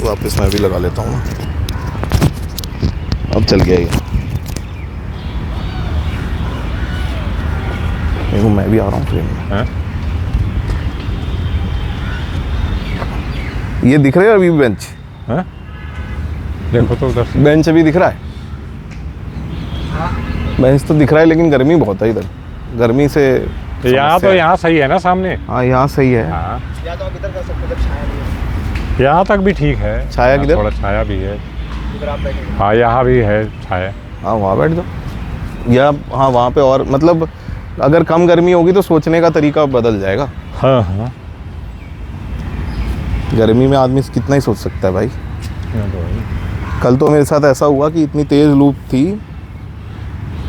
वापस मैं भी लगा लेता हूँ। अब चल गया ये। देखो मैं भी आ रहा हूँ फ्रेम में। ये दिख रहा है अभी बेंच? देखो तो उधर से बेंच अभी दिख रहा है? बेंच तो दिख रहा है, लेकिन गर्मी बहुत है इधर। गर्मी से यहाँ तो यहाँ सही है ना सामने। हाँ यहाँ सही है। हाँ या तो आप इधर कर सकते हो, छाया भी है। यहाँ तक भी ठीक है। छाया किधर? थोड़ा छाया भी है। इधर आप बैठेंगे। हाँ यहाँ भी है छाया। हाँ वहाँ बैठ जाओ, या हाँ वहाँ पे। और मतलब अगर कम गर्मी होगी तो सोचने का तरीका बदल जाएगा। हाँ हाँ गर्मी में आदमी कितना ही सोच सकता है भाई। यहाँ तो है। कल तो मेरे साथ ऐसा हुआ कि इतनी तेज़ लूप थी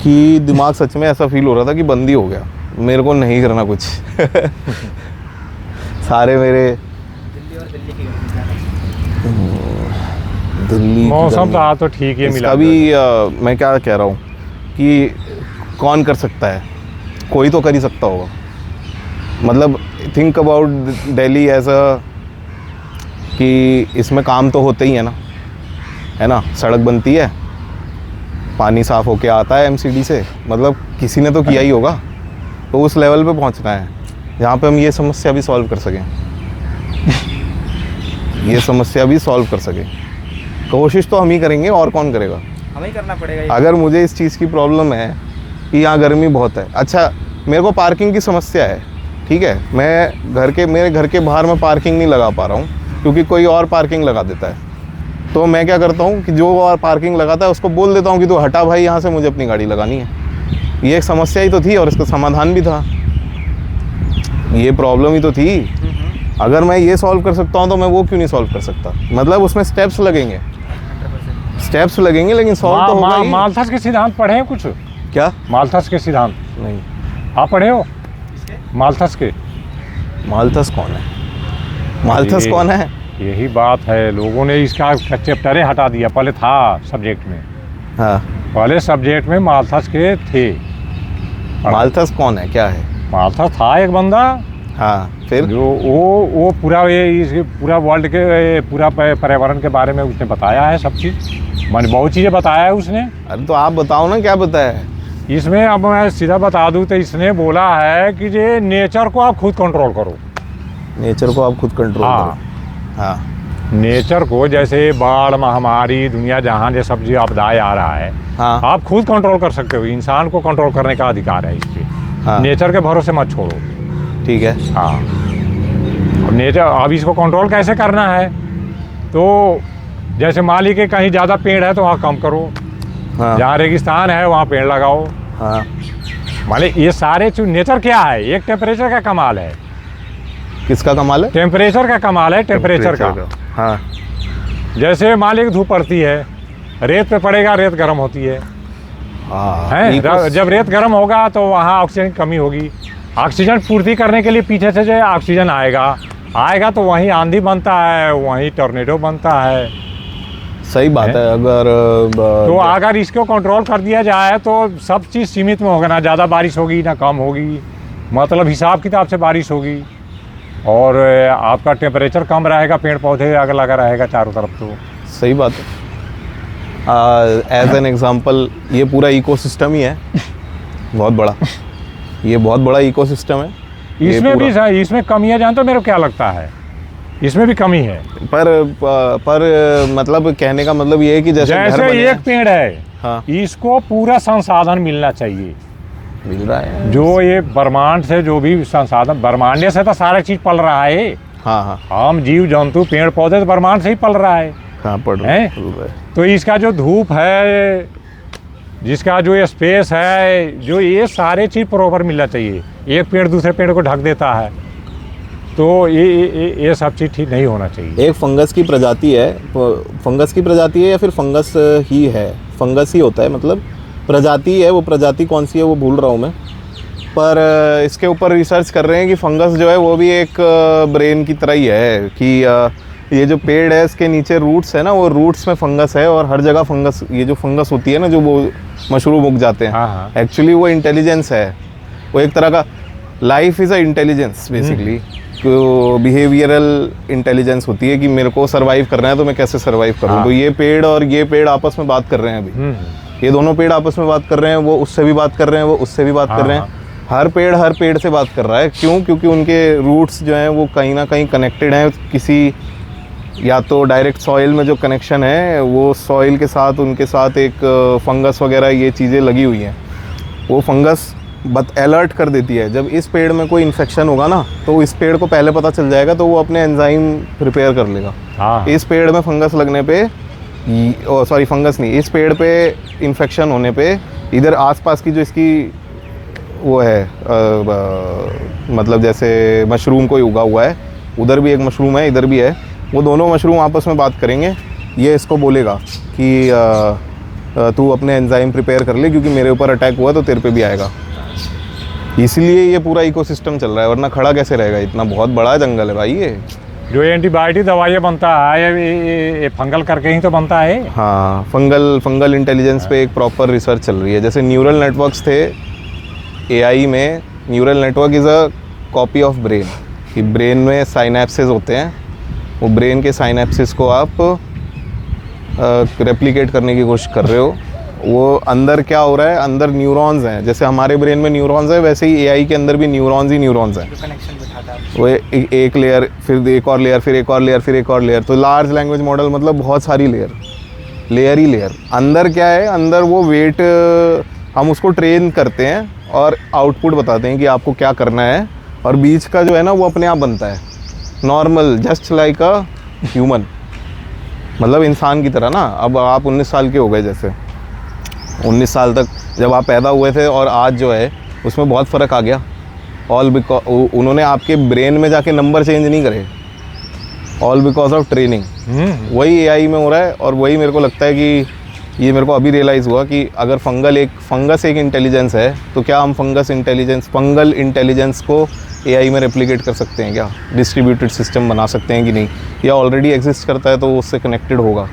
कि दिमाग सच में ऐसा फील हो रहा था कि बंदी हो गया, मेरे को नहीं करना कुछ। सारे मेरे दिल्ली और दिल्ली की गर्मी ज़्यादा। दिल्ली की मौसम गर्मी। तो आज तो ठीक ही मिला। इसका भी मैं क्या कह रहा हूँ कि कौन कर सकता है? कोई तो कर ही सकता होगा। मतलब think about Delhi as a कि इसमें काम तो होते ही है ना। सड़क बनती है, पानी साफ़ होके आता है एमसीडी से, मतलब किसी ने तो किया ही होगा। तो उस लेवल पे पहुंचना है जहाँ पे हम ये समस्या भी सॉल्व कर सकें। ये समस्या भी सॉल्व कर सकें। कोशिश तो हम ही करेंगे, और कौन करेगा? हमें ही करना पड़ेगा ये। अगर मुझे इस चीज़ की प्रॉब्लम है कि यहाँ गर्मी बहुत है, अच्छा मेरे को पार्किंग की समस्या है, ठीक है, मैं मेरे घर के बाहर मैं पार्किंग नहीं लगा पा रहा हूँ क्योंकि कोई और पार्किंग लगा देता है। तो मैं क्या करता हूँ कि जो और पार्किंग लगाता है उसको बोल देता हूँ कि तू हटा भाई यहाँ से, मुझे अपनी गाड़ी लगानी है। ये एक समस्या ही तो थी और इसका समाधान भी था। ये प्रॉब्लम ही तो थी। अगर मैं ये सॉल्व कर सकता हूँ तो मैं वो क्यों नहीं सॉल्व कर सकता? मतलब उसमें स्टेप्स लगेंगे, लेकिन सॉल्व तो होगा ही। माल्थस के सिद्धांत पढ़े हैं कुछ? क्या? माल्थस के सिद्धांत नहीं। आप पढ़े हो? माल्थस के? माल्थस कौन है? माल्थस कौन है? यही बात है, लोगों ने इसका चैप्टर हटा दिया। पहले था सब्जेक्ट में। हाँ, पहले सब्जेक्ट में माल्थस के थे। माल्थस कौन है, क्या है? माल्थस था एक बंदा। हाँ, फिर जो वो पूरा पूरा वर्ल्ड के पूरा पर्यावरण के बारे में उसने बताया है सब चीज़। मैंने बहुत चीज़ें बताया है उसने। अरे तो आप बताओ ना क्या बताया है इसमें। अब मैं सीधा बता दूं तो इसने बोला है कि ये नेचर को आप खुद कंट्रोल करो। नेचर को आप खुद कंट्रोल हाँ। करो। हाँ, नेचर को, जैसे बाढ़, महामारी, दुनिया जहाँ ये सब जो आपदाएं आ रहा है, हाँ, आप खुद कंट्रोल कर सकते हो। इंसान को कंट्रोल करने का अधिकार है इस पे। हाँ, नेचर के भरोसे मत छोड़ो। ठीक है। हाँ, नेचर अब इसको कंट्रोल कैसे करना है? तो जैसे मान ली कि कहीं ज़्यादा पेड़ है तो वहाँ कम करो। हाँ, जहाँ रेगिस्तान है वहाँ पेड़ लगाओ। हाँ, मान ली ये सारे नेचर क्या है? एक टेम्परेचर का कमाल है। किसका कमाल है? टेम्परेचर का कमाल है, टेम्परेचर का। हाँ, जैसे मान ली धूप पड़ती है, रेत पे पड़ेगा, रेत गर्म होती है। हाँ, है जब रेत गर्म होगा तो वहाँ ऑक्सीजन की कमी होगी। ऑक्सीजन पूर्ति करने के लिए पीछे से जो ऑक्सीजन आएगा तो वहीं आंधी बनता है, वहीं टॉर्नेडो बनता है। सही बात है। तो अगर इसको कंट्रोल कर दिया जाए तो सब चीज़ सीमित में होगा। ना ज़्यादा बारिश होगी ना कम होगी, मतलब हिसाब किताब से बारिश होगी। और आपका टेम्परेचर कम रहेगा, पेड़ पौधे अगर लगा रहेगा चारों तरफ। तो सही बात है। एज एन एग्जांपल ये पूरा इकोसिस्टम ही है, बहुत बड़ा। ये बहुत बड़ा इकोसिस्टम है। इसमें भी इसमें कमियां जानते हो मेरे को क्या लगता है? इसमें भी कमी है। पर मतलब कहने का मतलब ये है कि जैसे एक पेड़ है, हाँ, इसको पूरा संसाधन मिलना चाहिए। मिल रहा है जो ये ब्रह्मांड से जो भी संसाधन, ब्रह्मांड से तो सारा चीज पल रहा है। हाँ, हाँ, हम जीव जंतु पेड़ पौधे तो ब्रह्मांड से ही पल रहा है। हाँ, पढ़ रहे हैं। तो इसका जो धूप है, जिसका जो ये स्पेस है, जो ये सारे चीज़ प्रॉपर मिलना चाहिए। एक पेड़ दूसरे पेड़ को ढक देता है, तो ये सब चीज़ ठीक नहीं होना चाहिए। एक फंगस की प्रजाति है या फिर फंगस ही है? फंगस ही होता है, मतलब प्रजाति है। वो प्रजाति कौन सी है वो भूल रहा हूँ मैं, पर इसके ऊपर रिसर्च कर रहे हैं कि फंगस जो है वो भी एक ब्रेन की तरह ही है। कि ये जो पेड़ है इसके नीचे रूट्स है ना, वो रूट्स में फंगस है, और हर जगह फंगस, ये जो फंगस होती है ना, जो वो मशरूम उग जाते हैं, एक्चुअली वो इंटेलिजेंस है। वो एक तरह का life is a intelligence basically. Behavioural intelligence होती है कि मेरे को सर्वाइव करना है तो मैं कैसे सर्वाइव करूँ। हाँ। तो ये पेड़ और ये पेड़ आपस में बात कर रहे हैं अभी। ये दोनों पेड़ आपस में बात कर रहे हैं, वो उससे भी बात कर रहे हैं, वो उससे भी बात कर रहे हैं। हर पेड़ से बात कर रहा है। क्यों? क्योंकि उनके रूट्स जो हैं वो कहीं ना कहीं कनेक्टेड हैं किसी, या तो डायरेक्ट सॉइल में जो कनेक्शन है वो सॉइल के साथ, उनके साथ एक फंगस वगैरह ये चीज़ें लगी हुई हैं। वो फंगस अलर्ट कर देती है। जब इस पेड़ में कोई इन्फेक्शन होगा ना तो इस पेड़ को पहले पता चल जाएगा, तो वो अपने एंजाइम प्रिपेयर कर लेगा। हाँ। इस पेड़ में फंगस लगने पे, सॉरी फंगस नहीं, इस पेड़ पे इन्फेक्शन होने पे इधर आसपास की जो इसकी वो है मतलब जैसे मशरूम कोई उगा हुआ है, उधर भी एक मशरूम है, इधर भी है, वो दोनों मशरूम आपस में बात करेंगे। ये इसको बोलेगा कि तू अपने एंजाइम प्रिपेयर कर ले क्योंकि मेरे ऊपर अटैक हुआ तो तेरे पे भी आएगा। इसलिए ये पूरा इकोसिस्टम चल रहा है, वरना खड़ा कैसे रहेगा? इतना बहुत बड़ा जंगल है भाई ये। जो एंटीबायोटिक दवाइयाँ बनता है ये फंगल करके ही तो बनता है। हाँ, फंगल इंटेलिजेंस पे एक प्रॉपर रिसर्च चल रही है। जैसे न्यूरल नेटवर्क्स थे एआई में, neural network is a copy of brain. कि ब्रेन में साइनेप्सेस होते हैं, वो ब्रेन के साइनेप्सिस को आप रेप्लिकेट करने की कोशिश कर रहे हो। वो अंदर क्या हो रहा है, अंदर न्यूरॉन्स हैं। जैसे हमारे ब्रेन में न्यूरॉन्स है, वैसे ही एआई के अंदर भी न्यूरॉन्स ही न्यूरॉन्स हैं। जो कनेक्शन बिठाता है वो एक लेयर, फिर एक और लेयर, फिर एक और लेयर, फिर एक और लेयर। तो लार्ज लैंग्वेज मॉडल मतलब बहुत सारी लेयर ही लेयर। अंदर क्या है, अंदर वो वेट हम उसको ट्रेन करते हैं और आउटपुट बताते हैं कि आपको क्या करना है, और बीच का जो है ना वो अपने आप बनता है normal, just like a human, मतलब इंसान की तरह ना। अब आप 19 साल के हो गए, जैसे 19 साल तक जब आप पैदा हुए थे और आज जो है उसमें बहुत फ़र्क आ गया। ऑल बिकॉज उन्होंने आपके ब्रेन में जाके नंबर चेंज नहीं करे, ऑल बिकॉज ऑफ ट्रेनिंग। वही एआई में हो रहा है। और वही मेरे को लगता है कि ये मेरे को अभी रियलाइज़ हुआ कि अगर फंगस एक इंटेलिजेंस है, तो क्या हम फंगल इंटेलिजेंस को एआई में रेप्लिकेट कर सकते हैं क्या? डिस्ट्रीब्यूटेड सिस्टम बना सकते हैं कि नहीं? या ऑलरेडी एग्जिस्ट करता है तो वो उससे कनेक्टेड होगा?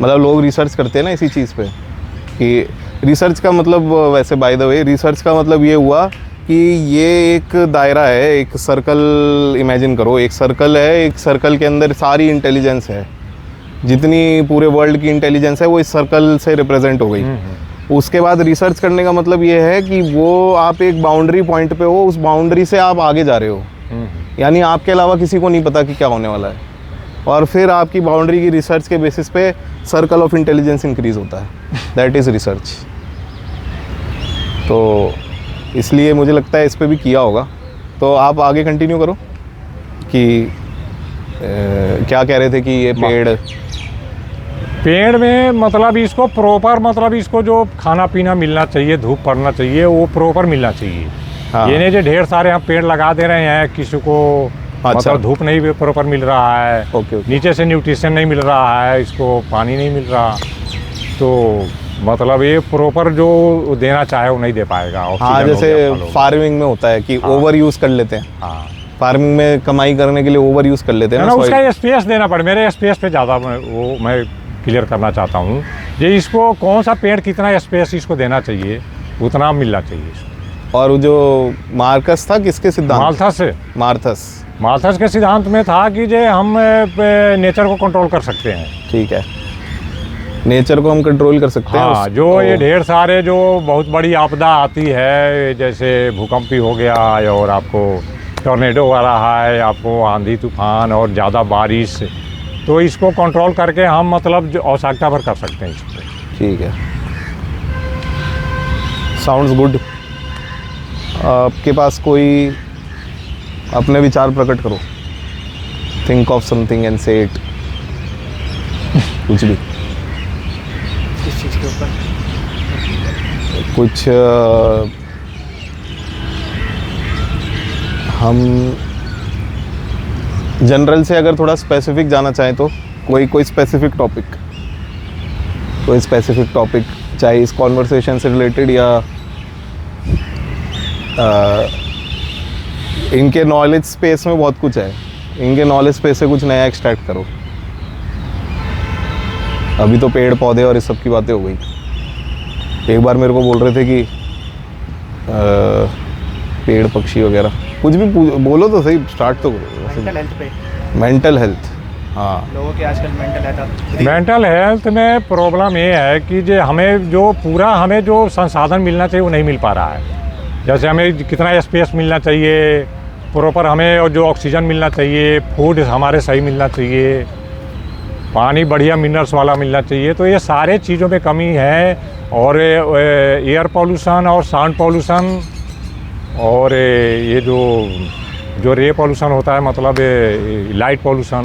मतलब लोग रिसर्च करते हैं ना इसी चीज़ पे, कि रिसर्च का मतलब, वैसे बाय द वे रिसर्च का मतलब ये हुआ कि ये एक दायरा है, एक सर्कल इमेजिन करो, एक सर्कल है, एक सर्कल के अंदर सारी इंटेलिजेंस है, जितनी पूरे वर्ल्ड की इंटेलिजेंस है वो इस सर्कल से रिप्रेजेंट हो गई। उसके बाद रिसर्च करने का मतलब ये है कि वो आप एक बाउंड्री पॉइंट पे हो, उस बाउंड्री से आप आगे जा रहे हो, यानी आपके अलावा किसी को नहीं पता कि क्या होने वाला है, और फिर आपकी बाउंड्री की रिसर्च के बेसिस पे सर्कल ऑफ इंटेलिजेंस इंक्रीज होता है। That is research. तो इसलिए मुझे लगता है इस पे भी किया होगा। तो आप आगे कंटिन्यू करो कि क्या कह रहे थे कि ये पेड़ में मतलब इसको प्रॉपर, मतलब इसको जो खाना पीना मिलना चाहिए, धूप पड़ना चाहिए, वो प्रॉपर मिलना चाहिए। हाँ। ये नहीं जो ढेर सारे हम पेड़ लगा दे रहे हैं, किसी को अच्छा। मतलब धूप नहीं प्रॉपर मिल रहा है, ओके। नीचे से न्यूट्रिशन नहीं मिल रहा है, इसको पानी नहीं मिल रहा, तो मतलब ये प्रॉपर जो देना चाहे वो नहीं दे पाएगा। हाँ, जैसे फार्मिंग में होता है कि ओवर यूज़ कर लेते हैं। हाँ, फार्मिंग में कमाई करने के लिए ओवर यूज़ कर लेते हैं ना, उसका स्पेस देना पड़े। मेरे स्पेस पे ज़्यादा मैं क्लियर करना चाहता हूँ, ये इसको कौन सा पेड़ कितना स्पेस इसको देना चाहिए, उतना मिलना चाहिए इसको। और जो मार्कस था किसके सिद्धांत? मार्थस के सिद्धांत में था कि जे हम नेचर को कंट्रोल कर सकते हैं। ठीक है, नेचर को हम कंट्रोल कर सकते हैं। हाँ, जो ये ढेर सारे जो बहुत बड़ी आपदा आती है, जैसे भूकंप भी हो गया और आपको टॉर्नेडो आ रहा है, आपको आंधी तूफान और ज़्यादा बारिश, तो इसको कंट्रोल करके हम मतलब जो आवश्यकता भर कर सकते हैं इसको। ठीक है, साउंड्स गुड। आपके पास कोई अपने विचार प्रकट करो, थिंक ऑफ समथिंग एंड से इट, कुछ भी, किस चीज़ के ऊपर? कुछ हम जनरल से अगर थोड़ा स्पेसिफिक जाना चाहें तो कोई स्पेसिफिक टॉपिक, चाहे इस कॉन्वर्सेशन से रिलेटेड या इनके नॉलेज स्पेस में बहुत कुछ है, इनके नॉलेज स्पेस से कुछ नया एक्सट्रैक्ट करो। अभी तो पेड़ पौधे और इस सब की बातें हो गई। एक बार मेरे को बोल रहे थे कि पेड़ पक्षी वगैरह कुछ भी बोलो तो सही, स्टार्ट तो करो। मेंटल हेल्थ पे मेंटल हेल्थ, हाँ लोगों के आजकल मेंटल हेल्थ में प्रॉब्लम ये है कि जो हमें जो संसाधन मिलना चाहिए वो नहीं मिल पा रहा है। जैसे हमें कितना स्पेस मिलना चाहिए प्रॉपर, हमें और जो ऑक्सीजन मिलना चाहिए, फूड हमारे सही मिलना चाहिए, पानी बढ़िया मिनरल्स वाला मिलना चाहिए, तो ये सारे चीज़ों में कमी है। और एयर पॉल्यूशन और साउंड पॉल्यूशन और ये जो रे पॉल्यूशन होता है, मतलब लाइट पॉल्यूशन,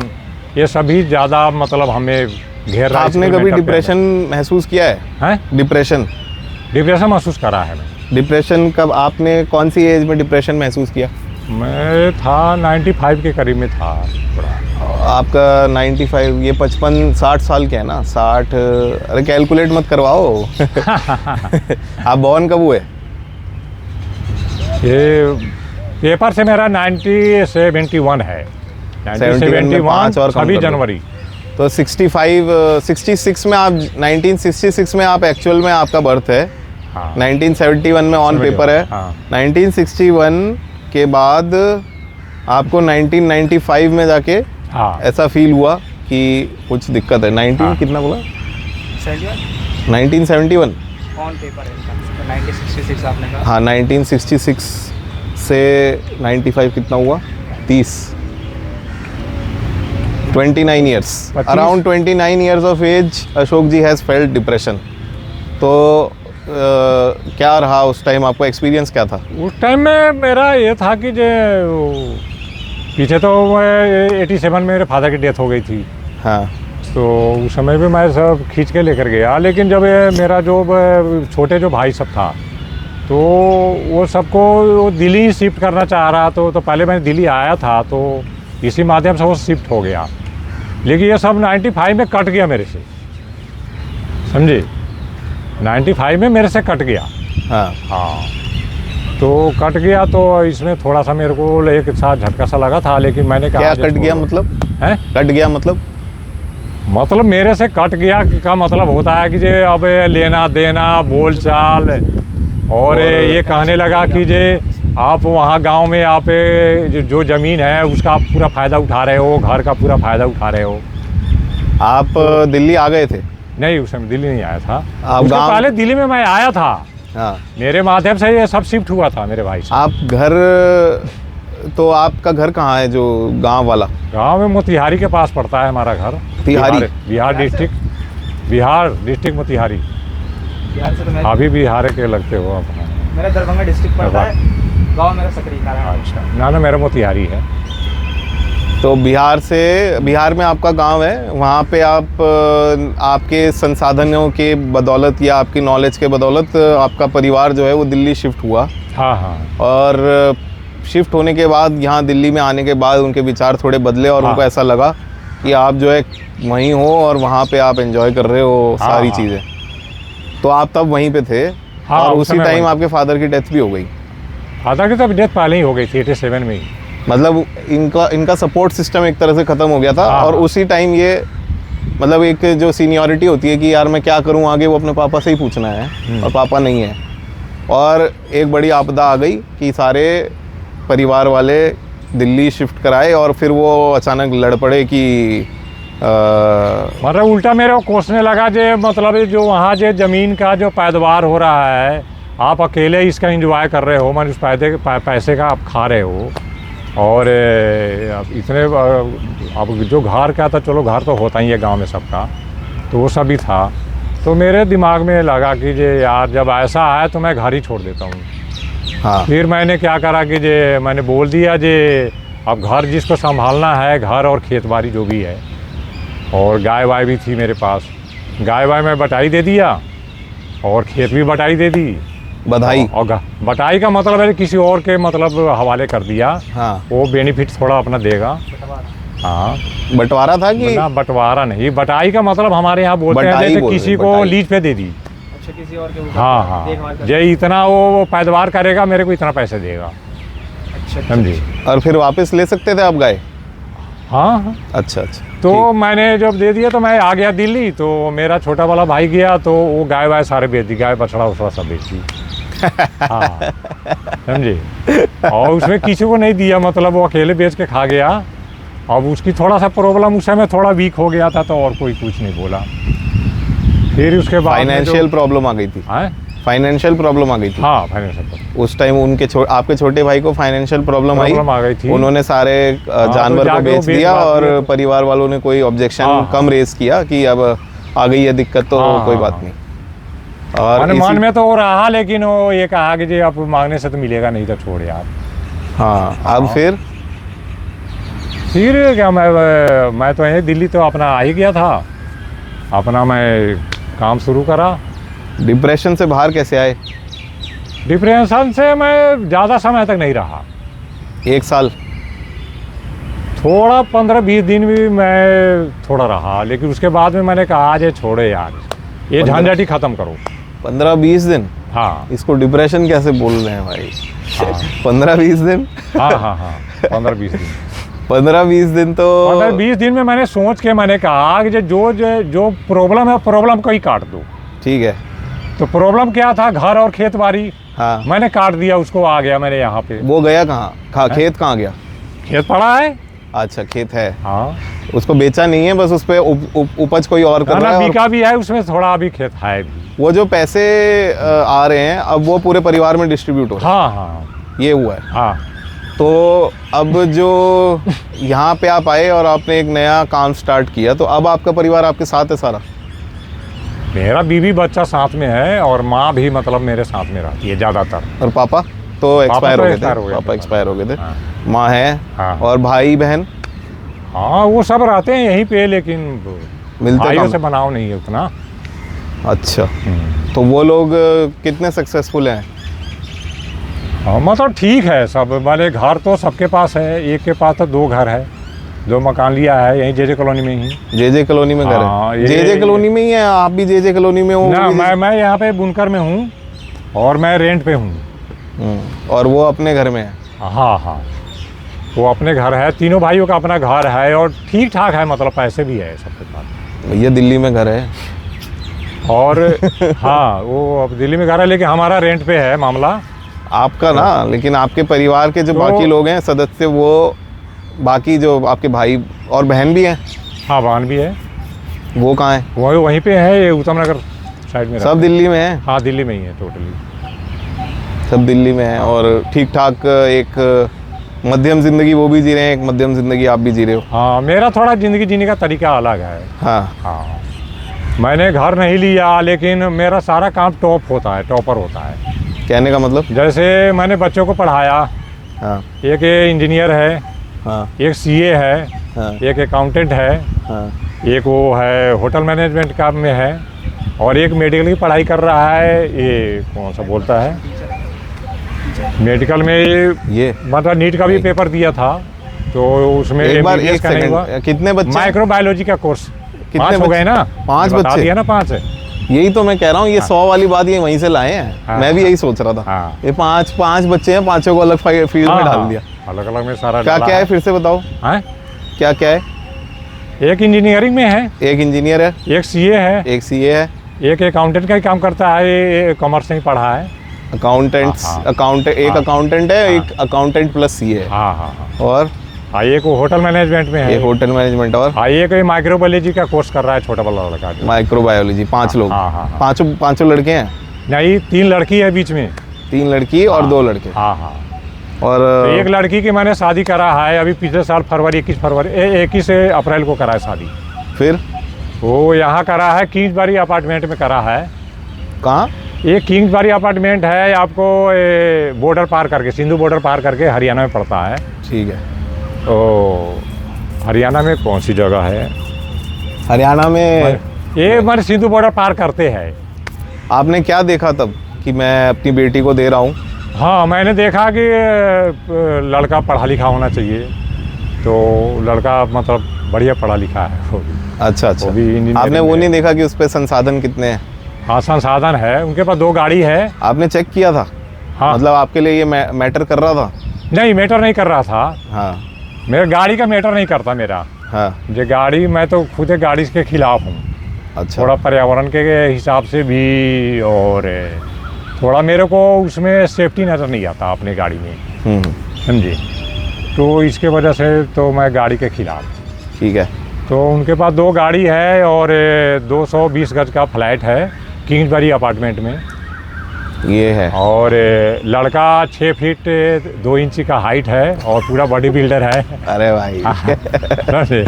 ये सभी ज़्यादा मतलब हमें घेर रहा है। आपने कभी डिप्रेशन महसूस किया है? हैं? डिप्रेशन महसूस करा है मैं। डिप्रेशन कब, आपने कौन सी एज में डिप्रेशन महसूस किया? मैं था 95 के करीब में था थोड़ा। आपका 95, ये 55-60 साल के है ना? 60, अरे कैलकुलेट मत करवाओ। आप बॉर्न कब हुए? ये पेपर से मेरा 1971 है। 1971 और 26 जनवरी। तो 66 में आप, 1966 में आप एक्चुअल में आपका बर्थ है। हाँ। 1971 में ऑन पेपर है। हाँ। 1961 के बाद आपको 1995 में जाके हाँ। ऐसा फील हुआ कि कुछ दिक्कत है। 19 कितना बोला? 1971 ऑन पेपर है तो 1966 आपने कहा। हाँ, 1966 से 95 कितना हुआ? 29 years, 25 around 29 years of age Ashok ji has felt depression. तो क्या रहा उस टाइम, आपका एक्सपीरियंस क्या था? उस टाइम में मेरा ये था कि जो पीछे तो 87 में मेरे फादर की डेथ हो गई थी। हाँ, तो उस समय भी मैं सब खींच के लेकर गया, लेकिन जब ये मेरा जो छोटे जो भाई सब था तो वो सबको दिल्ली शिफ्ट करना चाह रहा, तो पहले मैं दिल्ली आया था, तो इसी माध्यम से वो शिफ्ट हो गया। लेकिन ये सब 95 में कट गया मेरे से, समझे? 95 में मेरे से कट गया। हाँ, तो कट गया, तो इसमें थोड़ा सा मेरे को एक साथ झटका सा लगा था, लेकिन मैंने कहा क्या कट गया मतलब? है कट गया मतलब मेरे से कट गया का मतलब होता है कि जे अब लेना देना बोलचाल, और ये कहने लगा कि जे आप वहाँ गांव में आप जो ज़मीन है उसका आप पूरा फ़ायदा उठा रहे हो, घर का पूरा फ़ायदा उठा रहे हो। आप दिल्ली आ गए थे? नहीं, उस समय दिल्ली नहीं आया था। आप उसके गाँव? पहले दिल्ली में मैं आया था। हाँ, मेरे माध्यम से ये सब शिफ्ट हुआ था मेरे भाई से। आप घर, तो आपका घर कहाँ है जो गांव वाला? गांव में मोतिहारी के पास पड़ता है हमारा घर। तिहारी? बिहार डिस्ट्रिक्ट मोतिहारी। बिहार से तो मैं अभी बिहार के लगते हो आप? मेरा दरभंगा डिस्ट्रिक्ट पड़ता है, गांव मेरा सकरी का है। अच्छा, ना मेरा मोतिहारी है। तो बिहार में आपका गांव है, वहाँ पे आप आपके संसाधनों के बदौलत या आपकी नॉलेज के बदौलत आपका परिवार जो है वो दिल्ली शिफ्ट हुआ। हाँ हाँ। और शिफ्ट होने के बाद, यहाँ दिल्ली में आने के बाद उनके विचार थोड़े बदले और उनको ऐसा लगा कि आप जो है वहीं हो और वहाँ पे आप एंजॉय कर रहे हो सारी चीज़ें। तो आप तब वहीं पे थे। और उसी टाइम आपके फादर की डेथ भी हो गई। फादर की तो डेथ पहले ही हो गई थी, 87 में ही। मतलब इनका सपोर्ट सिस्टम एक तरह से ख़त्म हो गया था। और उसी टाइम ये, मतलब एक जो सीनियरिटी होती है कि यार मैं क्या करूं आगे, वो अपने पापा से ही पूछना है, और पापा नहीं है। और एक बड़ी आपदा आ गई कि सारे परिवार वाले दिल्ली शिफ्ट कराए, और फिर वो अचानक लड़ पड़े कि मतलब उल्टा मेरे को कोसने लगा जे, मतलब जो वहाँ जो ज़मीन का जो पैदावार हो रहा है, आप अकेले इसका एंजॉय कर रहे हो, मतलब उस पैसे का आप खा रहे हो। और इतने अब जो घर का था, चलो घर तो होता ही है गांव में सबका, तो वो सब भी था। तो मेरे दिमाग में लगा कि जे यार जब ऐसा है तो मैं घर ही छोड़ देता हूँ। हाँ। फिर मैंने क्या करा कि जे मैंने बोल दिया जे अब घर जिसको संभालना है, घर और खेत बाड़ी जो भी है, और गाय वाय भी थी मेरे पास, गाय वाय मैं बटाई दे दिया और खेत भी बटाई दे दी। बधाई? और बटाई का मतलब है किसी और के मतलब हवाले कर दिया। हाँ। वो बेनिफिट थोड़ा अपना देगा। हाँ, बंटवारा था कि ना? बंटवारा नहीं, बटाई का मतलब हमारे यहाँ बोलते हैं जैसे किसी को लीज पे दे दी। अच्छा, किसी और के ऊपर हाँ हाँ, देखभाल कर- जो इतना वो पैदावार करेगा मेरे को इतना पैसे देगा, अच्छा, समझे? और फिर वापस ले सकते थे आप गाय? हाँ हाँ। अच्छा। तो मैंने जब दे दिया तो मैं आ गया दिल्ली। तो मेरा छोटा वाला भाई गया, तो वो गाय वाय सारे बेच दी, गाय बछड़ा उसड़ा सब बेच दी। हाँ, समझे। और उसमें किसी को नहीं दिया, मतलब वो अकेले बेच के खा गया। अब उसकी थोड़ा सा प्रॉब्लम उस समय थोड़ा वीक हो गया था, तो और कोई कुछ नहीं बोला। फिर उसके बाद फाइनेंशियल प्रॉब्लम आ गई थी। फाइनेंशियल प्रॉब्लम आ गई थी। हाँ, फाइनेंशियल उस टाइम उनके आपके छोटे भाई को फाइनेंशियल प्रॉब्लम आ गई थी। उन्होंने सारे जानवर को बेच दिया और परिवार वालों ने कोई ऑब्जेक्शन कम रेज किया कि अब आ गई है दिक्कत तो कोई बात नहीं। और मन में तो वो रहा, लेकिन वो ये कहा कि जी आप मांगने से तो मिलेगा नहीं, तो छोड़ यार। हाँ, अब फिर क्या, मैं तो यहीं दिल्ली तो अपना आ ही गया था, अपना मैं काम शुरू करा। डिप्रेशन से बाहर कैसे आए? डिप्रेशन से मैं ज़्यादा समय तक नहीं रहा, 1 साल? थोड़ा 15-20 दिन भी मैं थोड़ा रहा, लेकिन उसके बाद में मैंने कहा आज ये छोड़े यार, ये झंझट ही ख़त्म करो। 15-20 दिन? हाँ। इसको डिप्रेशन कैसे बोल रहे हैं भाई? हाँ। 15-20 दिन? हाँ, 15-20 दिन। 15-20 दिन तो 15-20 दिन में मैंने सोच के मैंने कहा कि जो प्रॉब्लम है, प्रॉब्लम को ही काट दो। ठीक है। तो प्रॉब्लम क्या था, घर और खेत बाड़ी। हाँ। मैंने काट दिया उसको, आ गया मैंने यहाँ पे। वो गया कहाँ? खेत कहाँ गया? खेत पड़ा है। अच्छा, खेत है। हाँ। उसको बेचा नहीं है, बस उस पे उपज कोई और कर रहा है। बिका भी है, उसमें थोड़ा अभी खेत है भी। वो जो पैसे आ रहे हैं अब वो पूरे परिवार में डिस्ट्रीब्यूट हो रहे हैं। हाँ, ये हुआ है। हाँ। तो अब जो यहाँ पे आप आए और आपने एक नया काम स्टार्ट किया, तो अब आपका परिवार आपके साथ है सारा? मेरा बीवी बच्चा साथ में है और माँ भी मतलब मेरे साथ में रहती है ज़्यादातर। और पापा तो एक्सपायर हो गए थे? पापा एक्सपायर हो गए थे। हाँ। माँ है। हाँ। और भाई बहन? हाँ, वो सब रहते हैं यहीं पे, लेकिन मिलते भाइयों कम से बनाव नहीं है उतना। अच्छा, तो वो लोग कितने सक्सेसफुल हैं? हाँ, मतलब ठीक है सब। वाले घर तो सबके पास है, एक के पास तो 2 घर है, 2 मकान लिया है यहीं जेजे कॉलोनी में ही। जेजे कॉलोनी में घर हाँ, है? जेजे कॉलोनी में ही है? आप भी जेजे कॉलोनी में हो? ना, मैं यहाँ पे बुनकर में हूँ और मैं रेंट पे हूँ। और वो अपने घर में है? हाँ, वो अपने घर है, तीनों भाइयों का अपना घर है और ठीक ठाक है, मतलब पैसे भी है सबके पास। भैया दिल्ली में घर है? और हाँ, वो अब दिल्ली में घर है, लेकिन हमारा रेंट पे है मामला। आपका ना, लेकिन आपके परिवार के जो बाकी लोग हैं सदस्य, वो बाकी जो आपके भाई और बहन भी हैं? हाँ, बहन भी है। वो कहाँ है? वो वहीं पे है, ये उत्तम नगर साइड में। सब दिल्ली में है? हाँ, दिल्ली में ही है टोटली, सब दिल्ली में है। और ठीक ठाक एक मध्यम ज़िंदगी वो भी जी रहे हैं, एक मध्यम ज़िंदगी आप भी जी रहे हो? हाँ, मेरा थोड़ा ज़िंदगी जीने का तरीका अलग है। हाँ। मैंने घर नहीं लिया, लेकिन मेरा सारा काम टॉपर होता है। कहने का मतलब? जैसे मैंने बच्चों को पढ़ाया। हाँ। एक इंजीनियर है। हाँ। एक सीए है। हाँ। एक अकाउंटेंट है। हाँ। एक वो है होटल मैनेजमेंट काम में है, और एक मेडिकल की पढ़ाई कर रहा है। ये कौन सा बोलता है, मेडिकल में ये मतलब नीट का भी पेपर दिया था, तो उसमें एक बार MBBS एक का नहीं हुआ। सेकंड, कितने बच्चे? माइक्रोबायोलॉजी का कोर्स। कितने 5 हो गए ना? 5 बता बच्चे? दिया ना 5 है। यही तो मैं कह रहा हूँ, ये 100 वाली बात ये वहीं से लाए हैं। हाँ। मैं भी यही सोच रहा था। हाँ। ये 5 बच्चे हैं, 5 को अलग फील्ड में डाल दिया। अलग अलग में सारा क्या क्या है, फिर से बताओ। क्या क्या है? एक इंजीनियरिंग में है, एक इंजीनियर है, एक सीए है, एक सीए है, एक अकाउंटेंट का ही काम करता है, ये कॉमर्स से ही पढ़ा है। एक अकाउंटेंट है, एक अकाउंटेंट प्लस सीए है। हाँ। और एक वो होटल मैनेजमेंट में है। एक होटल मैनेजमेंट। और एक माइक्रोबायोलॉजी का कोर्स कर रहा है, छोटा वाला लड़का। माइक्रोबायोलॉजी। 5 लोग? पांचों लड़के हैं? नहीं, 3 लड़की है बीच में। 3 लड़की और 2 लड़के? हाँ। और तो एक लड़की की मैंने शादी करा है अभी पिछले साल 21 अप्रैल को करा है शादी। फिर वो यहाँ करा है, किंग्सबरी अपार्टमेंट में करा है। कहाँ? ये किंग्सबरी अपार्टमेंट है, आपको बॉर्डर पार करके, सिंधु बॉर्डर पार करके हरियाणा में पड़ता है। ठीक है। तो हरियाणा में कौन सी जगह है? हरियाणा में ये मैंने सिंधु बॉर्डर पार करते हैं। आपने क्या देखा तब कि मैं अपनी बेटी को दे रहा हूँ? हाँ, मैंने देखा कि लड़का पढ़ा लिखा होना चाहिए, तो लड़का मतलब बढ़िया पढ़ा लिखा है वो भी। अच्छा। आपने वो नहीं देखा कि उस पर संसाधन कितने हैं? हाँ, संसाधन है, उनके पास 2 गाड़ी है। आपने चेक किया था? हाँ। मतलब आपके लिए ये मैटर कर रहा था? नहीं, मैटर नहीं कर रहा था। हाँ। मेरा गाड़ी का मैटर नहीं करता मेरा। हाँ। जो गाड़ी, मैं तो खुद गाड़ी के खिलाफ हूँ। अच्छा। थोड़ा पर्यावरण के हिसाब से भी, और थोड़ा मेरे को उसमें सेफ्टी नज़र नहीं आता अपने गाड़ी में, समझे। तो इसके वजह से तो मैं गाड़ी के खिलाफ। ठीक है। तो उनके पास 2 गाड़ी है और 220 गज का फ्लैट है किंग्सबरी अपार्टमेंट में। ये है। और लड़का 6 फीट 2 इंच का हाइट है और पूरा बॉडी बिल्डर है। अरे भाई समझे?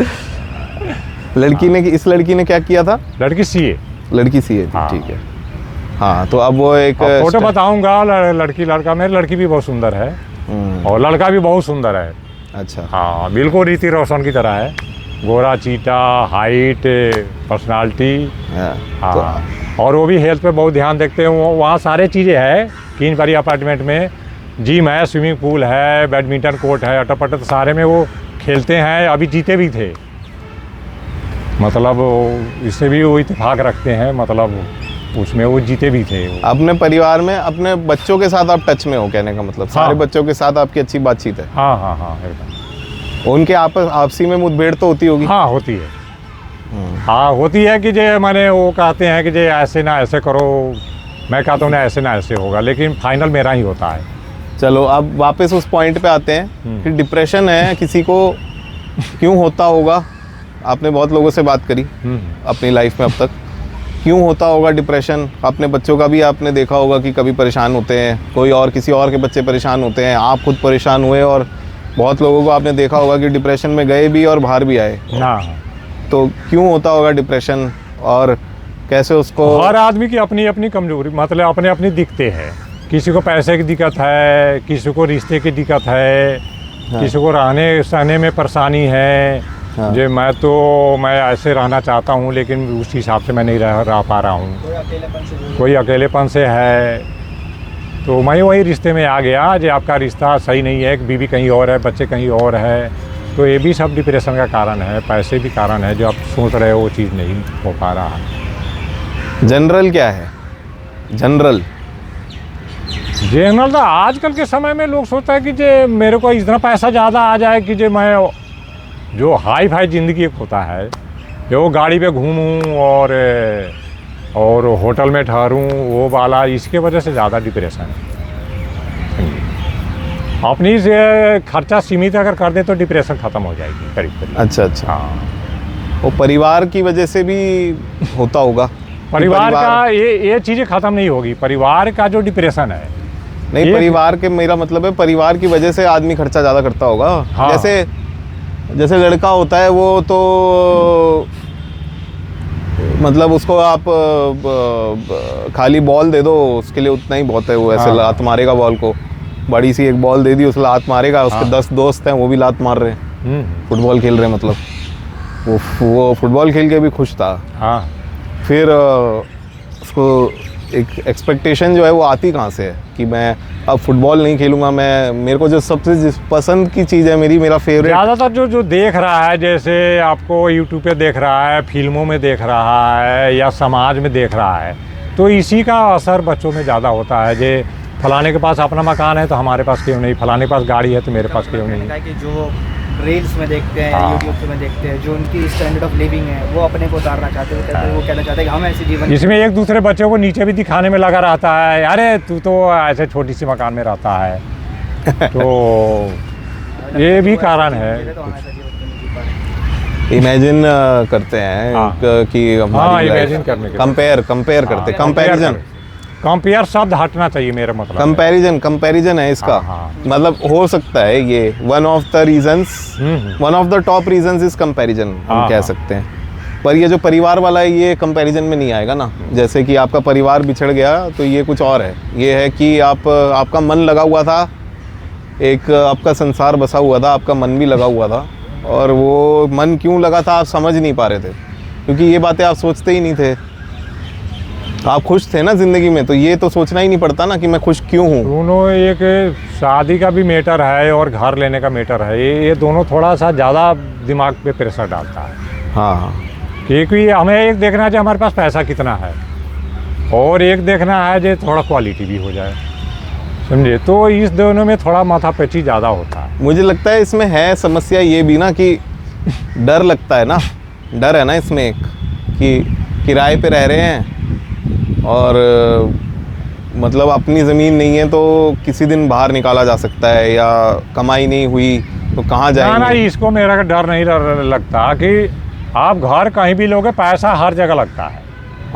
लड़की ने, इस लड़की ने क्या किया था? लड़की सीए। लड़की सीए थी। हाँ। ठीक है। हाँ, तो अब वो एक फोटो बताऊंगा। लड़की लड़का, मेरी लड़की भी बहुत सुंदर है और लड़का भी बहुत सुंदर है। अच्छा। हाँ, बिल्कुल ऋतिक रोशन की तरह है, गोरा चीटा, हाइट, पर्सनालिटी। हाँ, और वो भी हेल्थ पे बहुत ध्यान देखते हैं। वहाँ सारे चीज़ें हैं किंग्सबरी अपार्टमेंट में। जिम है, स्विमिंग पूल है, बैडमिंटन कोर्ट है, अटपट सारे में वो खेलते हैं। अभी जीते भी थे, मतलब इससे भी वो इत्तेफाक रखते हैं, मतलब उसमें वो जीते भी थे। अपने परिवार में अपने बच्चों के साथ आप टच में हो, कहने का मतलब सारे बच्चों के साथ आपकी अच्छी बातचीत है? हाँ हाँ हाँ, एकदम। उनके आपसी में मुठभेड़ तो होती होगी? हाँ, होती है। हाँ, होती है कि जे मैंने वो कहते हैं कि जे ऐसे ना ऐसे करो, मैं कहता हूँ ना ऐसे ना ऐसे होगा, लेकिन फाइनल मेरा ही होता है। चलो अब वापस उस पॉइंट पे आते हैं कि डिप्रेशन है किसी को क्यों होता होगा। आपने बहुत लोगों से बात करी अपनी लाइफ में अब तक, क्यों होता होगा डिप्रेशन? अपने बच्चों का भी आपने देखा होगा कि कभी परेशान होते हैं, कोई और किसी और के बच्चे परेशान होते हैं, आप खुद परेशान हुए, और बहुत लोगों को आपने देखा होगा कि डिप्रेशन में गए भी और बाहर भी आए। हाँ। तो क्यों होता होगा डिप्रेशन और कैसे उसको? हर आदमी की अपनी अपनी कमजोरी, मतलब अपने अपनी दिक्कतें हैं। किसी को पैसे की दिक्कत है, किसी को रिश्ते की दिक्कत है, किसी को रहने सहने में परेशानी है। जो मैं ऐसे रहना चाहता हूँ लेकिन उस हिसाब से मैं नहीं रह पा रहा हूँ। कोई अकेलेपन से है, तो मैं वही रिश्ते में आ गया। जो आपका रिश्ता सही नहीं है, एक बीवी कहीं और है, बच्चे कहीं और है, तो ये भी सब डिप्रेशन का कारण है। पैसे भी कारण है, जो आप सोच रहे हो वो चीज़ नहीं हो पा रहा है। जनरल क्या है? जनरल तो आजकल के समय में लोग सोचता है कि जे मेरे को इतना पैसा ज़्यादा आ जाए कि जे मैं जो हाई फाई ज़िंदगी एक होता है, जो गाड़ी पे घूमूं और होटल में ठहरूं, वो वाला, इसके वजह से ज़्यादा डिप्रेशन है। अपनी से खर्चा सीमित अगर कर दे तो डिप्रेशन ख़त्म हो जाएगी करीब करीब। अच्छा। हाँ, वो परिवार की वजह से भी होता होगा। परिवार का ये चीज़ें ख़त्म नहीं होगी। परिवार का जो डिप्रेशन है, नहीं, परिवार के, मेरा मतलब है परिवार की वजह से आदमी खर्चा ज़्यादा करता होगा। हाँ। जैसे लड़का होता है वो तो मतलब उसको आप खाली बॉल दे दो, उसके लिए उतना ही बहुत है। वो ऐसे लात मारेगा बॉल को, बड़ी सी एक बॉल दे दी, उस लात मारेगा। उसके 10 दोस्त हैं, वो भी लात मार रहे हैं, फुटबॉल खेल रहे हैं। मतलब वो फुटबॉल खेल के भी खुश था। हाँ, फिर उसको एक एक्सपेक्टेशन जो है वो आती कहाँ से है कि मैं अब फुटबॉल नहीं खेलूँगा। मेरे को जो सबसे पसंद की चीज़ है मेरा फेवरेट, ज़्यादातर जो देख रहा है, जैसे आपको यूट्यूब पे देख रहा है, फिल्मों में देख रहा है, या समाज में देख रहा है, तो इसी का असर बच्चों में ज़्यादा होता है। जे फलाने के पास अपना मकान है तो हमारे पास क्यों नहीं, फलाने के पास गाड़ी है तो मेरे पास क्यों नहीं। कि जो रील्स में देखते हैं, यूट्यूब में देखते हैं, जो उनकी स्टैंडर्ड ऑफ लिविंग है वो अपने को उतारना चाहते हैं। वो कहना चाहते हैं कि हम ऐसे जीवन, इसमें एक दूसरे बच्चों को नीचे भी दिखाने में लगा रहता है। अरे तू तो ऐसे छोटी सी मकान में रहता है। तो ये भी कारण है। इमेजिन करते हैं कि इमेजिन करने के कंपेयर करते, कंपेयर शब्द हटना चाहिए मेरा मतलब। कंपैरिजन है इसका। मतलब हो सकता है ये one of the top reasons is comparison, हम कह सकते हैं। पर ये जो परिवार वाला है, ये कंपैरिजन में नहीं आएगा ना। जैसे कि आपका परिवार बिछड़ गया तो ये कुछ और है। ये है कि आपका मन लगा हुआ था, एक आपका संसार बसा हुआ था, आपका मन भी लगा हुआ था, और वो मन क्यों लगा था आप समझ नहीं पा रहे थे, क्योंकि ये बातें आप सोचते ही नहीं थे। आप खुश थे ना ज़िंदगी में, तो ये तो सोचना ही नहीं पड़ता ना कि मैं खुश क्यों हूँ। दोनों, एक शादी का भी मैटर है और घर लेने का मैटर है। ये दोनों थोड़ा सा ज़्यादा दिमाग पे प्रेशर डालता है। हाँ, क्योंकि हमें एक देखना चाहिए हमारे पास पैसा कितना है, और एक देखना है जो थोड़ा क्वालिटी भी हो जाए, समझे। तो इस दोनों में थोड़ा माथापैची ज़्यादा होता है। मुझे लगता है इसमें है समस्या ये भी ना कि डर लगता है ना, डर है ना इसमें एक, कि किराए पे रह रहे हैं और मतलब अपनी ज़मीन नहीं है तो किसी दिन बाहर निकाला जा सकता है, या कमाई नहीं हुई तो कहाँ ना जाएंगे? इसको मेरा डर नहीं लगता कि आप घर कहीं भी लोगे, पैसा हर जगह लगता है।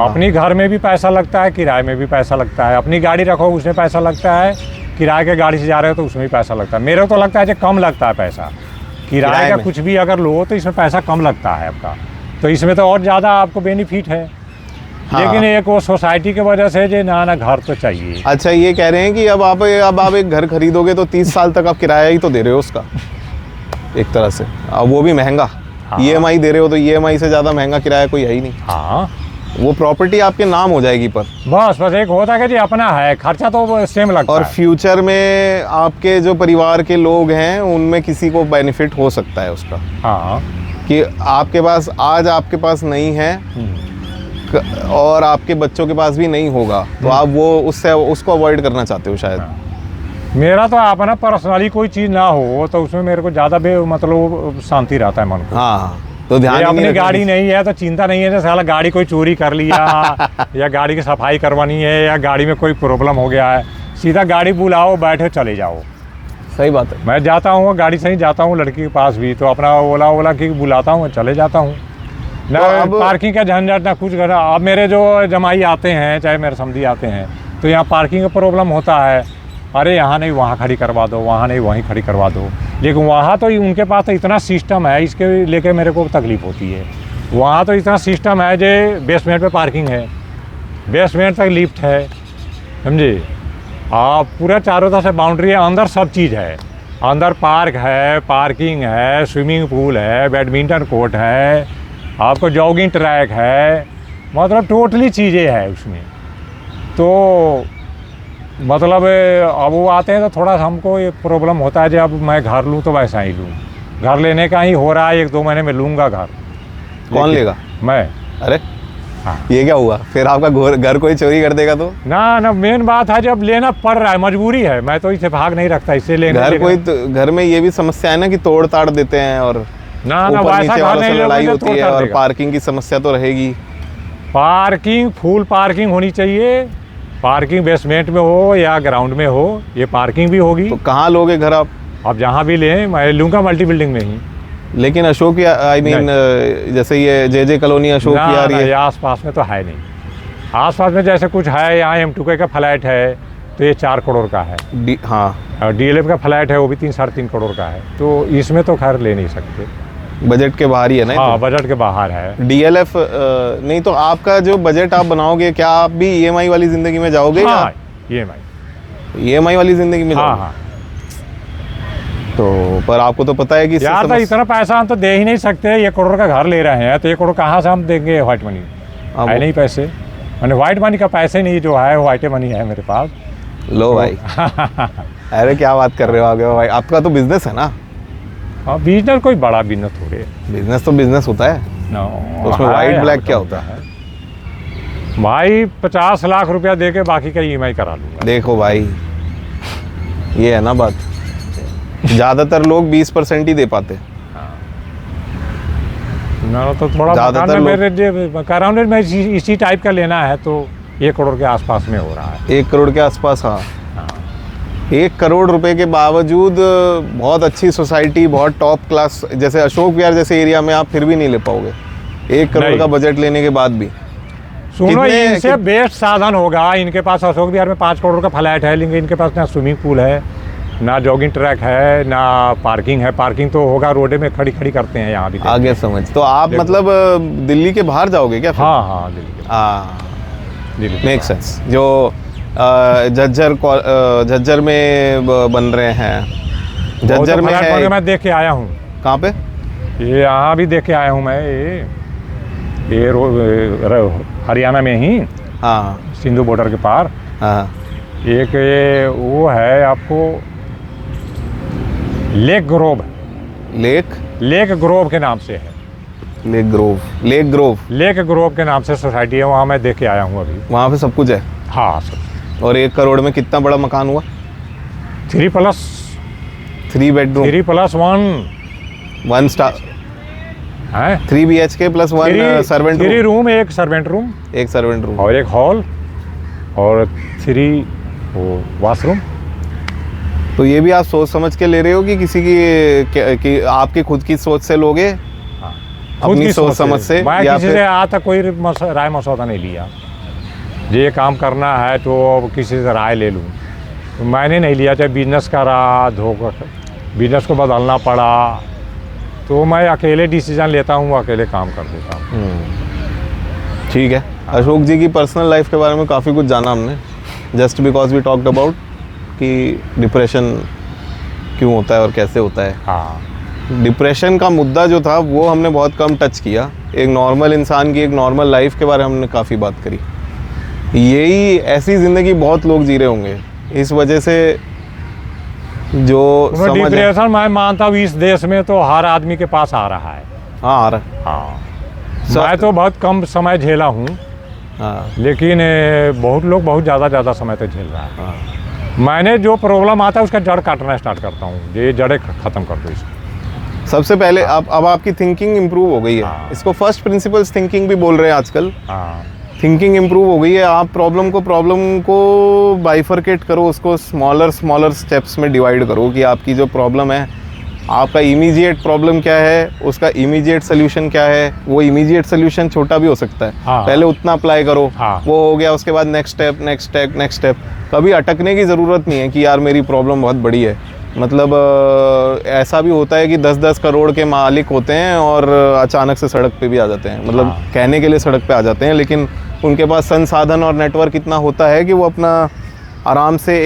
अपनी घर में भी पैसा लगता है, किराए में भी पैसा लगता है। अपनी गाड़ी रखो उसमें पैसा लगता है, किराए के गाड़ी से जा रहे हो तो उसमें भी पैसा लगता है। मेरे को तो लगता है कि कम लगता है पैसा, किराए का में? कुछ भी अगर लो तो इसमें पैसा कम लगता है आपका, तो इसमें तो और ज़्यादा आपको बेनिफिट है। हाँ। लेकिन एक वो सोसाइटी की वजह से जो ना घर तो चाहिए। अच्छा, ये कह रहे हैं कि अब आप एक घर खरीदोगे तो 30 साल तक आप किराया ही तो दे रहे हो उसका, एक तरह से, अब वो भी महंगा। हाँ। EMI दे रहे हो तो EMI से ज़्यादा महंगा किराया कोई है ही नहीं। हाँ, वो प्रॉपर्टी आपके नाम हो जाएगी पर, बस एक होता है कि जी अपना है, खर्चा तो सेम लगता और है। फ्यूचर में आपके जो परिवार के लोग हैं उनमें किसी को बेनिफिट हो सकता है उसका, हाँ, कि आपके पास आज आपके पास नहीं है और आपके बच्चों के पास भी नहीं होगा, तो आप वो उसको अवॉइड करना चाहते हो शायद। मेरा तो अपना पर्सनली कोई चीज़ ना हो तो उसमें मेरे को ज़्यादा मतलब शांति रहता है मन को। हाँ, तो ध्यान ये ही नहीं अपनी रखना गाड़ी किसी- नहीं है तो चिंता नहीं है, जैसे साला गाड़ी कोई चोरी कर लिया या गाड़ी की सफाई करवानी है या गाड़ी में कोई प्रॉब्लम हो गया है, सीधा गाड़ी बुलाओ, बैठे चले जाओ। सही बात है। मैं जाता हूँ गाड़ी से ही जाता हूँ, लड़की के पास भी तो अपना ओला की बुलाता हूँ, चले जाता हूँ ना। तो अब- पार्किंग का झंझट ना कुछ करना। अब मेरे जो जमाई आते हैं, चाहे मेरे समधी आते हैं, तो यहाँ पार्किंग का प्रॉब्लम होता है। अरे यहाँ नहीं वहाँ खड़ी करवा दो, वहाँ नहीं वहीं खड़ी करवा दो। लेकिन वहाँ तो उनके पास तो इतना सिस्टम है, इसके लेके मेरे को तकलीफ होती है। वहाँ तो इतना सिस्टम है जो बेसमेंट पे पार्किंग है, बेसमेंट तक लिफ्ट है, समझे आप। पूरा चारों तरफ से बाउंड्री है, अंदर सब चीज़ है। अंदर पार्क है, पार्किंग है, स्विमिंग पूल है, बैडमिंटन कोर्ट है, आपको जॉगिंग ट्रैक है, मतलब टोटली चीज़ें हैं उसमें। तो मतलब अब वो आते हैं तो थोड़ा हमको ये प्रॉब्लम होता है, जब अब मैं घर लूँ तो वैसा ही लूँ। घर लेने का ही हो रहा है, 1-2 महीने में लूँगा घर। कौन लेगा? मैं। अरे हाँ। ये क्या हुआ फिर? आपका घर कोई चोरी कर देगा तो? ना मेन बात है जब लेना पड़ रहा है, मजबूरी है, मैं तो इसे भाग नहीं रखता, इससे घर में ये भी समस्या है ना कि तोड़ ताड़ देते हैं, और ना ऊपर वैसा नीचे घर वालों से नहीं लड़ाई लोगे तो होती तोड़ है, ताड़ और देगा। पार्किंग की समस्या तो रहेगी। पार्किंग फुल पार्किंग होनी चाहिए, पार्किंग बेसमेंट में हो या ग्राउंड में हो, ये पार्किंग भी होगी। तो कहाँ लोगे घर आप? अब जहाँ भी लें, मैं लूँगा मल्टी बिल्डिंग में ही। लेकिन अशोक, आई मीन जैसे ये जे कॉलोनी अशोक ना, यार, ना, ये ये आसपास में तो है नहीं। आसपास में जैसे कुछ है, यहाँ M2K का फ्लैट है तो ये 4 करोड़ का है, हाँ, और DLF का फ्लैट है वो भी 3-3.5 करोड़ का है। तो इसमें तो खैर ले नहीं सकते। बजट के बाहर ही है ना ये हाँ, बजट के बाहर है। तो। DLF नहीं तो आपका जो बजट आप बनाओगे, क्या आप भी EMI वाली जिंदगी में जाओगे? हाँ, या EMI। EMI वाली जिंदगी में हाँ जाओगे? हाँ, तो पर आपको तो पता है कि इससे यार तो इतना पैसा हम तो दे ही नहीं सकते। 1 करोड़ का घर ले रहे हैं तो 1 करोड़ कहाँ से हम देंगे व्हाइट मनी? हाँ, है नहीं पैसे, मैंने व्हाइट मनी का पैसे नहीं, जो है व्हाइट मनी है मेरे पास। लो भाई। अरे क्या बात कर रहे हो आगे भाई, आपका तो बिजनेस है ना? हाँ, बिजनेस कोई बड़ा बिजनेस थोड़े। बिजनेस तो बिजनेस होता है, तो उसमें व्हाइट ब्लैक क्या होता है? भाई 50 लाख रुपया दे के बाकी का EMI करा लूँगा। देखो भाई, ये है ना बात, ज़्यादातर लोग 20% ही दे पाते। ना तो थोड़ा ज़्यादातर मकान में लोग- मेरे कराउंडेड में इसी टाइप का लेना है तो 1 करोड़ के आसपास में हो रहा है। 1 करोड़ के आसपास, हाँ। हाँ। 1 करोड़ रुपए के बावजूद बहुत अच्छी सोसाइटी, बहुत टॉप क्लास, जैसे अशोक विहार जैसे एरिया में आप फिर भी नहीं ले पाओगे 1 करोड़ नहीं। का बजट लेने के बाद भी। सुनो, कितने- इनसे बेस्ट साधन होगा। इनके पास अशोक विहार में 5 करोड़ का फ्लैट है, लेकिन इनके पास ना स्विमिंग पूल है, ना जॉगिंग ट्रैक है, ना पार्किंग है। पार्किंग तो होगा, रोडे में खड़ी खड़ी करते हैं यहाँ भी। आगे समझ, तो आप देखो। मतलब दिल्ली के बाहर जाओगे क्या फिर? हाँ हाँ, दिल्ली के दिल्ली के मेक बाहर। सेंस। जो झज्जर में बन रहे हैं, वो झज्जर तो में फ्लैट है। मैं देख के आया हूँ, कहाँ पे? ये यहाँ भी देख के आया हूँ मैं। ये हरियाणा में ही, हाँ सिंधु बॉर्डर के पार हाँ। एक ये वो है आपको, लेक ग्रोव। लेक ग्रोव के नाम से है। लेक ग्रोव लेक ग्रोव के नाम से सोसाइटी है, वहाँ मैं देख के आया हूँ अभी। वहाँ पे सब कुछ है। हाँ सर। और 1 करोड़ में कितना बड़ा मकान हुआ? 3 बेडरूम, 3+1 1 स्टार, है। 3 BHK plus 1 servant 3 room, room, 1 servant room एक सर्वेंट रूम। और 1 हॉल और 3 वो वॉशरूम। तो ये भी आप सोच समझ के ले रहे हो कि किसी की आपकी खुद की सोच से लोगे, खुद अपनी की सोच समझ से, मैं या किसी फिर से आज तक कोई राय मसौदा नहीं लिया। ये काम करना है तो किसी से राय ले लूँ, मैंने नहीं लिया। चाहे बिजनेस का रहा, धोखा बिजनेस को बदलना पड़ा तो मैं अकेले डिसीजन लेता हूँ, अकेले काम कर देता हूँ। ठीक है। अशोक जी की पर्सनल लाइफ के बारे में काफ़ी कुछ जाना हमने, just because we talked about कि डिप्रेशन क्यों होता है और कैसे होता है। हाँ, डिप्रेशन का मुद्दा जो था वो हमने बहुत कम टच किया। एक नॉर्मल इंसान की एक नॉर्मल लाइफ के बारे में हमने काफ़ी बात करी। यही ऐसी ज़िंदगी बहुत लोग जी रहे होंगे, इस वजह से जो समझ है। डिप्रेशन मैं मानता हूँ इस देश में तो हर आदमी के पास आ रहा है। हाँ आ रहा है। हाँ, मैं तो बहुत कम समय झेला हूँ, हाँ लेकिन बहुत लोग बहुत ज़्यादा समय तक झेल रहा है। हाँ। मैंने जो प्रॉब्लम आता है उसका जड़ काटना स्टार्ट करता हूँ, ये जड़ें ख़त्म कर दो इसको। सबसे पहले अब आपकी थिंकिंग इम्प्रूव हो गई है। हाँ। इसको फर्स्ट प्रिंसिपल्स थिंकिंग भी बोल रहे हैं आजकल। हाँ, थिंकिंग इम्प्रूव हो गई है। आप प्रॉब्लम को बाइफरकेट करो, उसको स्मॉलर स्टेप्स में डिवाइड करो कि आपकी जो प्रॉब्लम है, आपका इमीडिएट प्रॉब्लम क्या है, उसका इमीडिएट सोल्यूशन क्या है। वो इमीडिएट सोल्यूशन छोटा भी हो सकता है। हाँ। पहले उतना अप्लाई करो। हाँ। वो हो गया, उसके बाद नेक्स्ट स्टेप। कभी अटकने की ज़रूरत नहीं है कि यार मेरी प्रॉब्लम बहुत बड़ी है। मतलब ऐसा भी होता है कि 10-10 करोड़ के मालिक होते हैं और अचानक से सड़क पे भी आ जाते हैं। मतलब हाँ। कहने के लिए सड़क पे आ जाते हैं, लेकिन उनके पास संसाधन और नेटवर्क इतना होता है कि वो अपना आराम से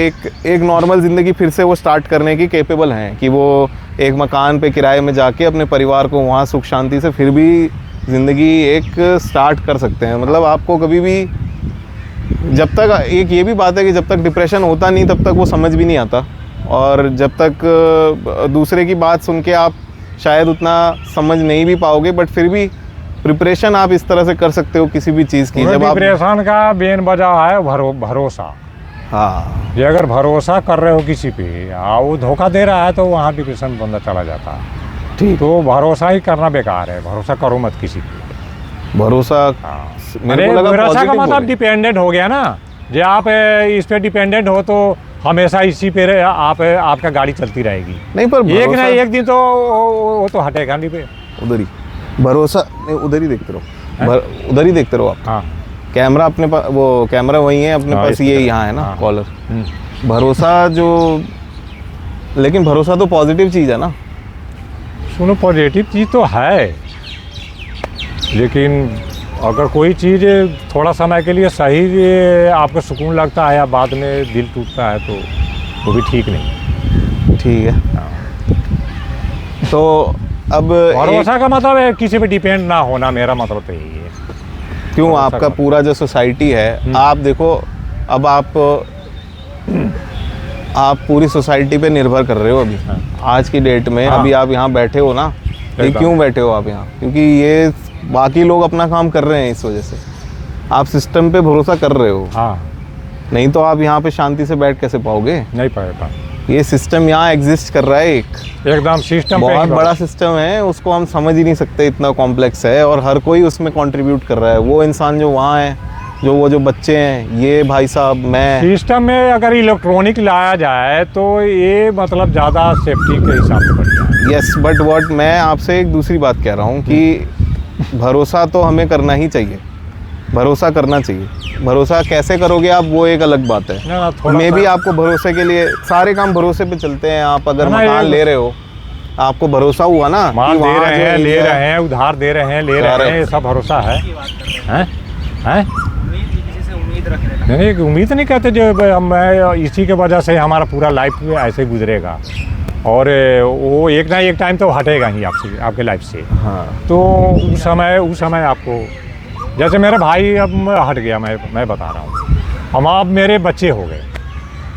एक नॉर्मल ज़िंदगी फिर से वो स्टार्ट करने की कैपेबल हैं, कि वो एक मकान पे किराए में जाके अपने परिवार को वहाँ सुख शांति से फिर भी ज़िंदगी एक स्टार्ट कर सकते हैं। मतलब आपको कभी भी, जब तक, एक ये भी बात है कि जब तक डिप्रेशन होता नहीं तब तक वो समझ भी नहीं आता, और जब तक दूसरे की बात सुन के आप शायद उतना समझ नहीं भी पाओगे, बट फिर भी प्रिपरेशन आप इस तरह से कर सकते हो किसी भी चीज़ की। जब आप, डिप्रेशन का मेन वजह है भरोसा। हाँ, ये अगर भरोसा कर रहे हो किसी पे, वो धोखा दे रहा है तो वहाँ डिप्रेशन बंदा चला जाता है। ठीक। तो भरोसा ही करना बेकार है, भरोसा करो मत किसी पे। भरोसा, हाँ। मेरे को लगा भरोसा का positive मतलब बोले। डिपेंडेंट हो गया ना। जो आप इस पे डिपेंडेंट हो तो हमेशा इसी पे आपका गाड़ी चलती रहेगी। नहीं, पर एक ना भरोसा एक दिन तो वो तो हटेगा नहीं पे। उधर ही भरोसा नहीं, उधर ही देखते रहो, उधर ही देखते रहो आप। हाँ, कैमरा अपने पास, वो कैमरा वही है अपने हाँ, पास, इस ये तरह। यहाँ है ना हाँ। कॉलर। हम्म। भरोसा जो, लेकिन भरोसा तो पॉजिटिव चीज़ है ना। सुनो, पॉजिटिव चीज़ तो है, लेकिन अगर कोई चीज़ थोड़ा समय के लिए सही आपको सुकून लगता है या बाद में दिल टूटता है तो वो भी ठीक नहीं। ठीक है। तो अब भरोसा का मतलब है किसी पे डिपेंड ना होना, मेरा मतलब तो यही है। क्यों भरोसा आपका का- पूरा जो सोसाइटी है, आप देखो, अब आप पूरी सोसाइटी पे निर्भर कर रहे हो अभी। हाँ। आज की डेट में हाँ। अभी आप यहाँ बैठे हो ना, ये एकदम। क्यों बैठे हो आप यहाँ? क्योंकि ये बाकी लोग अपना काम कर रहे हैं, इस वजह से आप सिस्टम पे भरोसा कर रहे हो। हाँ, नहीं तो आप यहाँ पे शांति से बैठ कैसे पाओगे? नहीं पाएगा। ये सिस्टम यहाँ एग्जिस्ट कर रहा है, एकदम सिस्टम पे बहुत ही बड़ा सिस्टम है, उसको हम समझ ही नहीं सकते, इतना कॉम्प्लेक्स है, और हर कोई उसमें कंट्रीब्यूट कर रहा है। वो इंसान जो वहाँ है, जो बच्चे हैं, ये भाई साहब, मैं, सिस्टम में अगर इलेक्ट्रॉनिक लाया जाए तो ये मतलब ज़्यादा सेफ्टी के हिसाब से बढ़िया है। यस, बट व्हाट मैं आपसे एक दूसरी बात कह रहा हूँ कि भरोसा तो हमें करना ही चाहिए, भरोसा करना चाहिए। भरोसा कैसे करोगे आप, वो एक अलग बात है। ना, थोड़ा मैं भी सा- आपको भरोसे के लिए, सारे काम भरोसे पे चलते हैं। आप अगर ना, मकान ये- ले रहे हो, आपको भरोसा हुआ ना माल दे वहाँ रहे जो हैं, ले एरिया- रहे हैं, उधार दे रहे हैं, ले रहे Correct. हैं, ये सब भरोसा है। हैं? हैं? उम्मीद, किसी से उम्मीद रख लेना। नहीं, उम्मीद नहीं कहते जो मैं इसी के वजह से हमारा पूरा लाइफ ऐसे गुजरेगा, और वो एक ना एक टाइम तो हटेगा ही आपसे, आपके लाइफ से। हाँ, तो उस समय आपको, जैसे मेरा भाई अब हट गया, मैं बता रहा हूँ, हम अब मेरे बच्चे हो गए।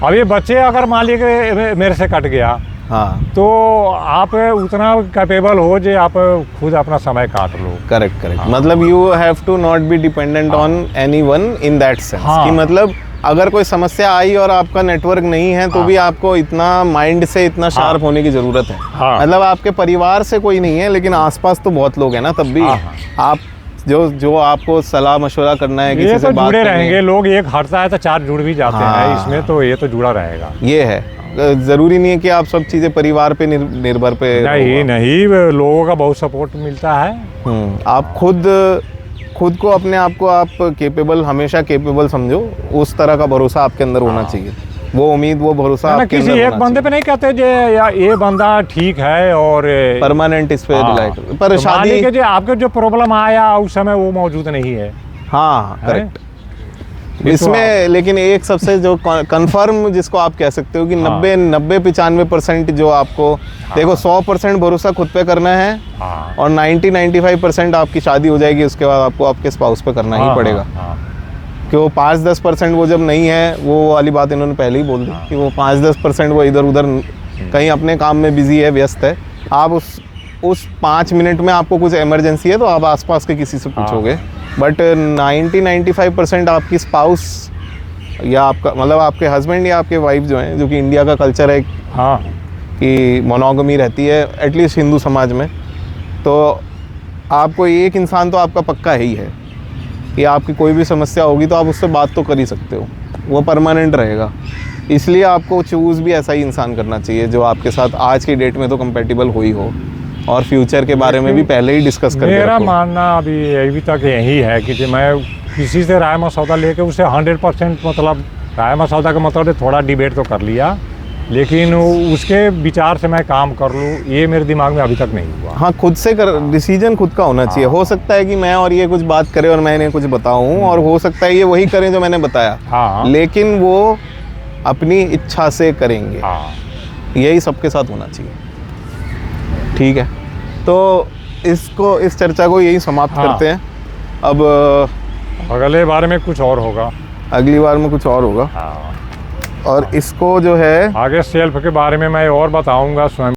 अब ये बच्चे अगर मान लीजिए मेरे से कट गया, हाँ, तो आप उतना कैपेबल हो जो आप खुद अपना समय काट लो। करेक्ट। मतलब you have to not be dependent on anyone in that sense, कि मतलब अगर कोई समस्या आई और आपका नेटवर्क नहीं है तो भी आपको इतना माइंड से इतना शार्प होने की ज़रूरत है। हाँ। मतलब आपके परिवार से कोई नहीं है, लेकिन आसपास तो बहुत लोग हैं ना, तब भी हाँ। आप जो जो आपको सलाह मशवरा करना है, किसी ये से तो बात जुड़े करनी है, रहेंगे लोग, एक हटता है तो चार जुड़ भी जाते हैं हाँ। इसमें, तो ये तो जुड़ा रहेगा। ये है। ज़रूरी नहीं है कि आप सब चीज़ें परिवार पे निर्भर पे नहीं रहो। नहीं, लोगों का बहुत सपोर्ट मिलता है। आप खुद को अपने आप को आप केपेबल, हमेशा केपेबल समझो, उस तरह का भरोसा आपके अंदर होना चाहिए, वो उम्मीद, वो भरोसा ना आपके किसी अंदर एक होना बंदे पे नहीं कहते जे या ये बंदा ठीक है और परमानेंट इस पे हाँ। रिलाई कर, पर तो मान शादी, लीजिए जो आपके जो प्रॉब्लम आया उस समय वो मौजूद नहीं है, हाँ है? करेक्ट। ये तो इसमें लेकिन एक सबसे जो कंफर्म जिसको आप कह सकते हो कि हाँ। 90-95% जो आपको देखो, 100% भरोसा खुद पे करना है हाँ। और 90-95% आपकी शादी हो जाएगी, उसके बाद आपको आपके स्पाउस पे करना ही हाँ, पड़ेगा। हाँ, कि वो 5-10% वो जब नहीं है, वो वाली बात इन्होंने पहले ही बोल दी कि वो 5-10% वो इधर उधर कहीं अपने काम में बिजी है, व्यस्त है। आप उस 5 मिनट में आपको कुछ इमरजेंसी है तो आप आसपास के किसी से पूछोगे, बट 90-95% आपकी स्पाउस या आपका मतलब आपके हस्बैंड या आपके वाइफ जो हैं, जो कि इंडिया का कल्चर है हाँ। कि मोनोगमी रहती है एटलीस्ट हिंदू समाज में, तो आपको एक इंसान तो आपका पक्का ही है कि आपकी कोई भी समस्या होगी तो आप उससे बात तो कर ही सकते हो, वो परमानेंट रहेगा। इसलिए आपको चूज़ भी ऐसा ही इंसान करना चाहिए जो आपके साथ आज की डेट में तो कंपेटिबल हो ही हो, और फ्यूचर के बारे में भी पहले ही डिस्कस करके मेरा रखो। मानना अभी तक यही है कि जो मैं किसी से राय मसौदा लेके उसे 100% मतलब राय मसौदा का मतलब थोड़ा डिबेट तो कर लिया, लेकिन उसके विचार से मैं काम कर लूँ, ये मेरे दिमाग में अभी तक नहीं हुआ। हाँ, खुद से कर, डिसीजन खुद का होना चाहिए। हो सकता है कि मैं और ये कुछ बात करें और मैं इन्हें कुछ बताऊं, और हो सकता है ये वही करें जो मैंने बताया, हाँ। लेकिन वो अपनी इच्छा से करेंगे। हाँ। यही सबके साथ होना चाहिए। ठीक है, तो इस चर्चा को यही समाप्त हाँ। करते हैं। अब अगले बार में कुछ और होगा, अगली बार में कुछ और होगा, हाँ। और इसको जो है आगे सेल्फ के बारे में मैं और बताऊंगा स्वयं।